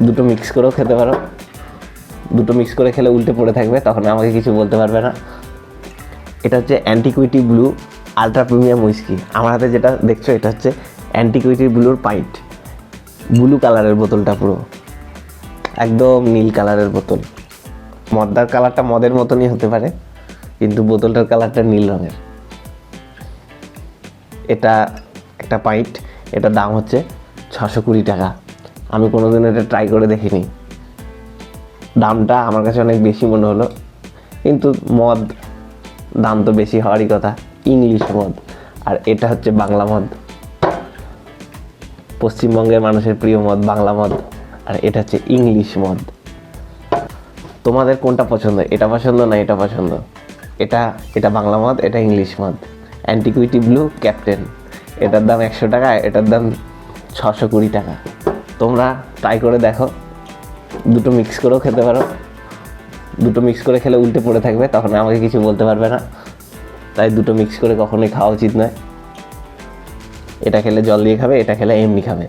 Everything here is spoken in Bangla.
দুটো মিক্স করেও খেতে পারো, দুটো মিক্স করে খেলে উল্টে পড়ে থাকবে, তখন আমাকে কিছু বলতে পারবে না। এটা হচ্ছে antiquity blue ultra premium whisky. আমার হাতে যেটা দেখছো এটা হচ্ছে অ্যান্টিকুইটি ব্লুর পাইট। ব্লু কালারের বোতলটা, পুরো একদম নীল কালারের বোতল। মদটার কালারটা মদের মতনই হতে পারে, কিন্তু বোতলটার কালারটা নীল রঙের। এটা একটা পাইট, এটার দাম হচ্ছে 620 টাকা। আমি কোনোদিন এটা ট্রাই করে দেখিনি, দামটা আমার কাছে অনেক বেশি মনে হলো, কিন্তু মদ দাম তো বেশি হওয়ারই কথা, ইংলিশ মদ। আর এটা হচ্ছে বাংলা মদ, পশ্চিমবঙ্গের মানুষের প্রিয় মদ বাংলা মদ, আর এটা হচ্ছে ইংলিশ মদ। তোমাদের কোনটা পছন্দ? এটা পছন্দ না এটা পছন্দ? এটা বাংলা মদ, এটা ইংলিশ মদ। অ্যান্টিকুইটি ব্লু ক্যাপ্টেন, এটার দাম 100 টাকা, এটার দাম 620 টাকা। তোমরা ট্রাই করে দেখো, দুটো মিক্স করেও খেতে পারো, দুটো মিক্স করে খেলে উল্টে পড়ে থাকবে, তখন আমাকে কিছু বলতে পারবে না। তাই দুটো মিক্স করে কখনোই খাওয়া উচিত নয়। এটা খেলে জল দিয়ে খাবে, এটা খেলে এমনি খাবে।